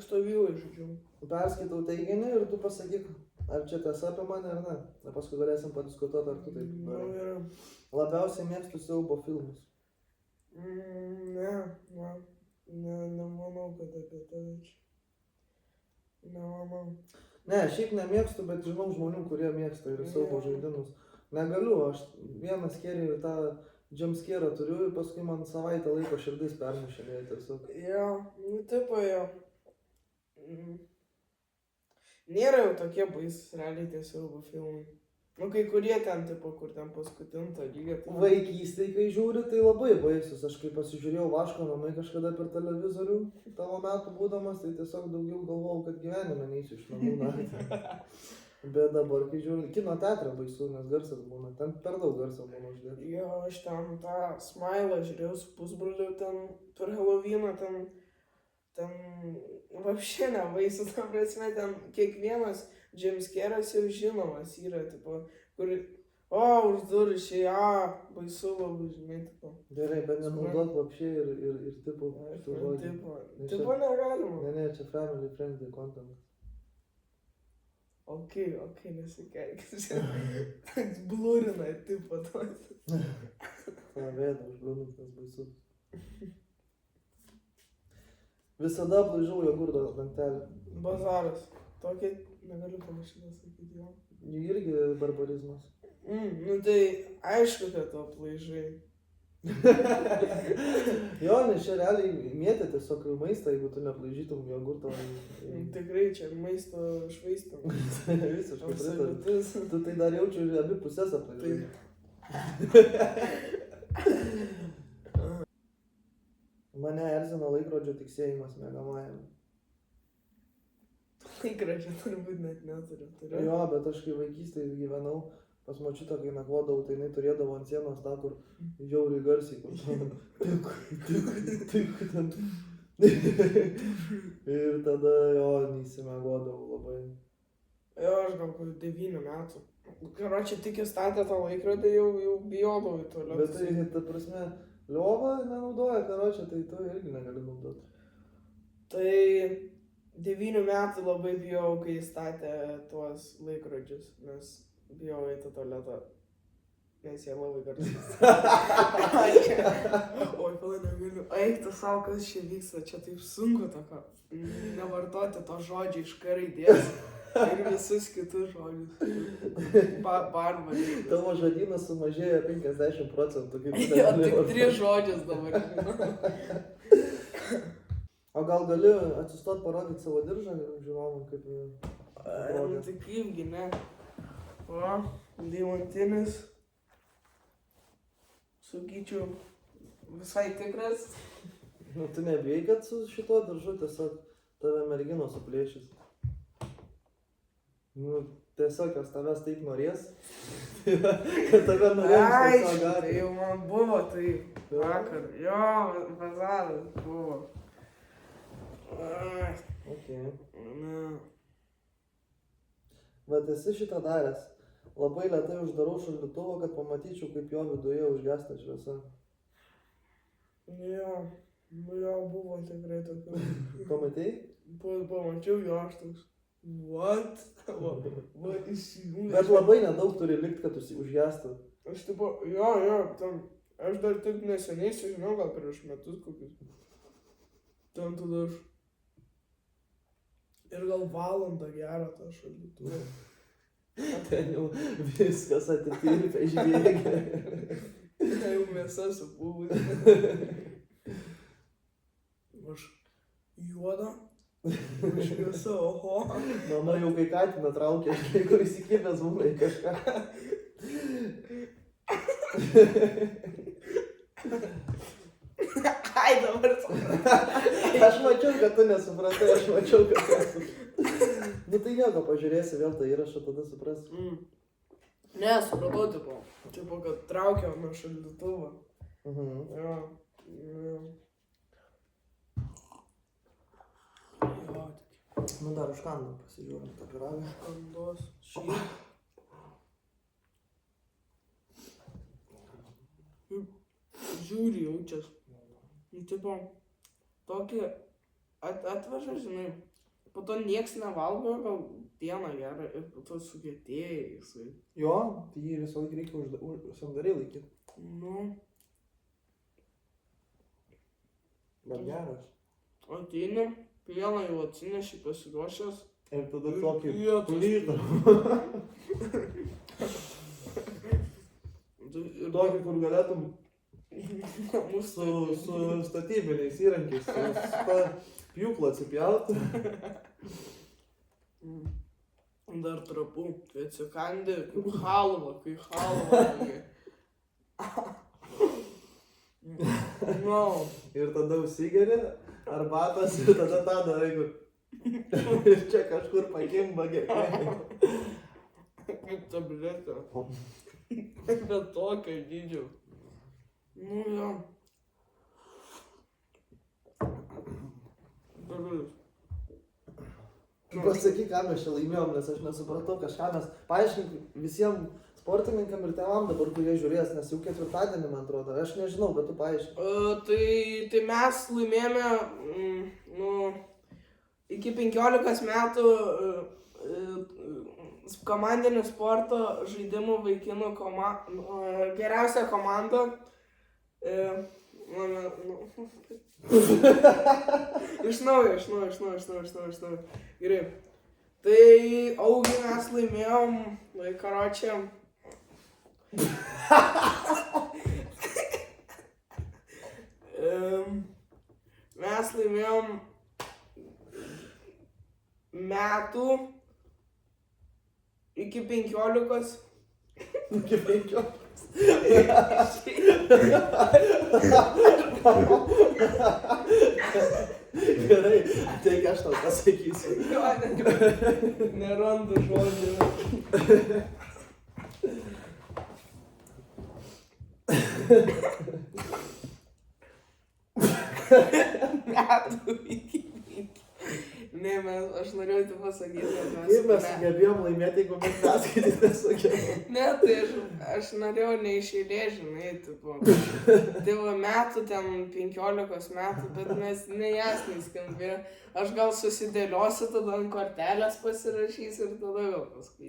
mėgsto vyrai, žodžiu. Perskaitau teiginį ir tu pasakyk, ar čia tiesa apie mane ar ne. Ir paskui galėsim padiskutuoti, ar tu taip Nu, darai. gerai. Labiausiai mėgstu siaubo filmus. Nemanau, kad apie tave čia. Nemanau. Ne, šiaip nemėgstu, bet žinau žmonių, kurie mėgsta ir siaubo žaidimus. Negaliu, aš vieną skėrį ir tą jumpscarą turiu ir paskui man savaitę laiko širdis permušinėja tiesiog. Jo, nu tipo jo. Nėra jau tokie baisus realiai tie siaubo filmai. Nu, kai kurie ten, tipo, kur ten paskutinto lygio. Vaikystėj, kai žiūri, tai labai baisus. Aš kai pasižiūrėjau Vaško namai kažkada per televizorių, tavo metų būdamas, tai tiesiog daugiau galvojau, kad gyvenime neįsiu iš namų naktį. Bet dabar, kai žiūri, kino teatrą baisu, nes garsas būna. Ten per daug garso būna uždėti. Jo, aš ten tą Smailą žiūrėjau su pusbroliu ten per Halloweeną, ten vapšė nebaisus, ta prasme, ten kiekvienas jumpscaras jau žinomas yra, tipo, kur, už durų išėjo, baisu labai, žinai, tipo. Gerai, bet nenaudot vapšė ir tipo, šitų žodžių. Tipo negalima. Ne, čia family friendly content. Ok, nesikeikis. Toks blurina, tipo, tos. Vėda, užblūnintas baisus. Visada aplaižau jogurto dangtelį. Bazaras. Tokį negaliu panašiai sakyti jo. Irgi barbarizmas. Nu tai aišku, kad tu aplaižai. Jo, nes čia realiai mėtė tiesiog maistą, jeigu tu neaplaižytum jogurto. Tikrai čia maisto švaistymas. Visiškai pritariu. Tu tai dar jaučiu ir abi pusės aplaižai. Mane erzina laikrodžio tiksėjimas miegamajame. Laikrodžio turbūt net neturiu. Jo, bet aš kai vaikystėje gyvenau, pas močiutę, kai nakvodavau, tai jinai turėdavo ant sienos tą, kur žiauriai garsiai, kur tik. Ir tada jo, neįsimiegodavau labai. Jo, aš gal kur 9 metų. Karočią tik įstatė tą laikrodį, jau bijodavau į tualetą. Bet tai, ta prasme, liova nenaudoja, karočią, tai tu irgi negali naudoti. Tai 9 metų labai bijau, kai įstatė tuos laikrodžius, nes bijau eiti į tualetą, nes jie labai garsus. Oi, pala, negaliu. Eik tu savo, kas čia vyksta, čia taip sunku tokio. Nevartoti to žodžio iš raidės ir visus kitus žodžius. Barbarai. Tavo žodynas sumažėjo 50%. Jo, tik 3 žodžius dabar žinau. O gal gali atsistot parodyti savo diržą ir žiūrovom, kaip Nu tai kaipgi, ne? O, deimantinis. Sakyčiau, visai tikras. Nu, tu nebijai, kad su šituo diržu tiesiog tave merginos suplėšys. Nu, tiesiog jos tavęs taip norės, kad tave norės. Ai, tai jau man buvo tai vakar. Jo, bazaras buvo. Ai. Ok. Ne. Bet esi šitą daręs. Labai lėtai uždarau šaldytuvą, kad pamatyčiau, kaip jo viduje užgesta šviesa. Jo, buvo tikrai tokių. Pamatei? Pamačiau jo, aš toks. What? Va, įsijungė. Bet labai nedaug turi likti, kad užgestų. Aš tipo, jo, tam, aš dar taip neseniai sužinau, gal prieš metus kokius. Ten tada aš. Ir gal valandą gerą tą šaldytuvą. Ten jau viskas atitirpė žvėgė. Tai jau mėsa supūvus. Aš juoda. Šviesa, oho. Mama jau kai katiną traukė, kur įsikibęs būna į kažką. Ai, dabar supratai. Aš mačiau, kad tu nesupratai, aš mačiau, kad tu nesupratai. Nu tai nieko, pažiūrėsi vėl tą įrašą, tada suprasi. Ne, supratau, tipo, kad traukiau nuo šaldytuvo. Jo. Nu dar už kandą pasižiūrim tą pyragą. Kandos. Žiūri jaučias. Nu, tipo, tokį atveža, žinai, po to nieks nevalgo, gal dieną geria ir po to sugetėja jisai. Jo, tai jį visą laiką reikia sandariai laikyti. Nu, Bet geras. ateini, pieną jau atsineši pasiruošęs. Ir tada tokį Vietos. plytą. Ir Tokį, kur galėtum mūsų su statybiniais įrankiais, su pjūklu atsipjauti. Dar trapu, kai atsikandi, kaip halva. No. Ir tada užsigeri arbatas ir tada tą darai, kur ir čia kažkur pakimba gerklė. Kaip tabletė. Bet tokio dydžio. Nu jo. Pasakyk, ką mes čia laimėjom, nes aš nesupratau kažką, mes paaiškink visiems sportininkam ir tėvam dabar, kurie žiūrės, nes jau ketvirtadienį, man atrodo, aš nežinau, bet tu paaiškink. Tai mes laimėjome, iki 15 metų komandinį sporto žaidimų vaikinų geriausia komanda. Iš naujo. Gerai. Tai augį mes laimėjom, karočią. Mes laimėjom metų iki 15. Iki 15. Gerai, tai ką aš tau pasakysiu. Nerandu žodžių. Metų iki 15. Ne, aš norėjau tai pasakyti, kad Kaip mes sugebėjom laimėti, jeigu mes perskaityti nesugebėjom? Ne, tai aš norėjau neišeilės, žinai, tipo. Tai va metų ten 15 metų, bet mes nejasniai skambėjo. Aš gal susidėliosiu, tada ant kortelės pasirašysiu ir tada gal paskui